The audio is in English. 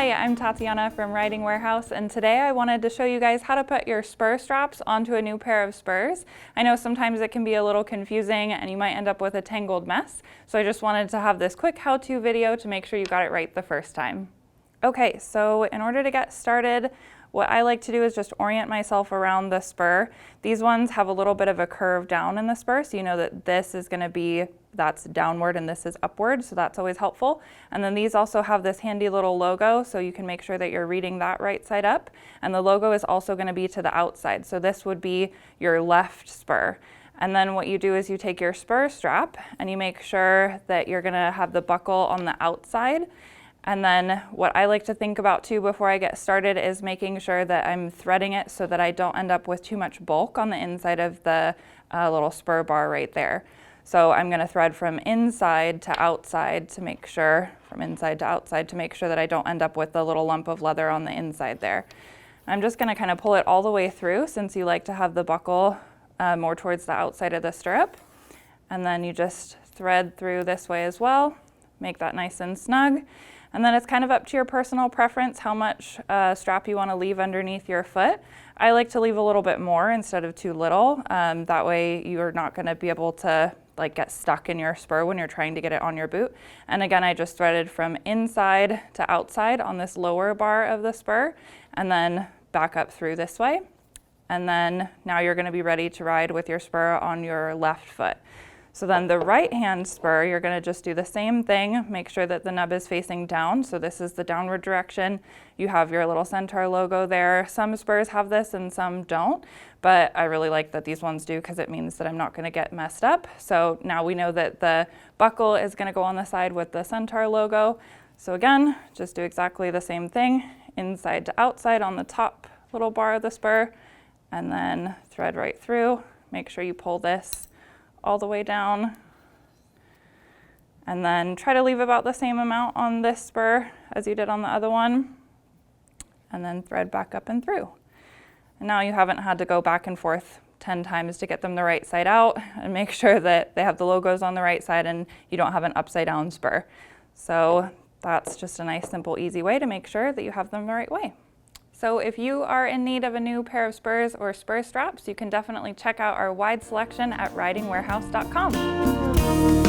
Hi, I'm Tatiana from Riding Warehouse, and today I wanted to show you guys how to put your spur straps onto a new pair of spurs. I know sometimes it can be a little confusing and you might end up with a tangled mess, so I just wanted to have this quick how-to video to make sure you got it right the first time. Okay, so in order to get started, what I like to do is just orient myself around the spur. These ones have a little bit of a curve down in the spur, so you know that this is going to be, that's downward and this is upward, so that's always helpful. And then these also have this handy little logo, so you can make sure that you're reading that right side up. And the logo is also going to be to the outside, so this would be your left spur. And then what you do is you take your spur strap and you make sure that you're going to have the buckle on the outside. And then what I like to think about too before I get started is making sure that I'm threading it so that I don't end up with too much bulk on the inside of the little spur bar right there. So I'm going to thread from inside to outside to make sure, that I don't end up with a little lump of leather on the inside there. I'm just going to kind of pull it all the way through since you like to have the buckle more towards the outside of the stirrup. And then you just thread through this way as well, make that nice and snug. And then it's kind of up to your personal preference how much strap you want to leave underneath your foot. I like to leave a little bit more instead of too little. That way you're not going to be able to get stuck in your spur when you're trying to get it on your boot. And again, I just threaded from inside to outside on this lower bar of the spur and then back up through this way. And then now you're going to be ready to ride with your spur on your left foot. So then the right hand spur, you're going to just do the same thing. Make sure that the nub is facing down. So this is the downward direction. You have your little centaur logo there. Some spurs have this and some don't, but I really like that these ones do because it means that I'm not going to get messed up. So now we know that the buckle is going to go on the side with the centaur logo. So again, just do exactly the same thing, inside to outside on the top little bar of the spur, and then thread right through. Make sure you pull this all the way down, and then try to leave about the same amount on this spur as you did on the other one, and then thread back up and through. And now you haven't had to go back and forth 10 times to get them the right side out, and make sure that they have the logos on the right side and you don't have an upside down spur. So that's just a nice, simple, easy way to make sure that you have them the right way. So if you are in need of a new pair of spurs or spur straps, you can definitely check out our wide selection at ridingwarehouse.com.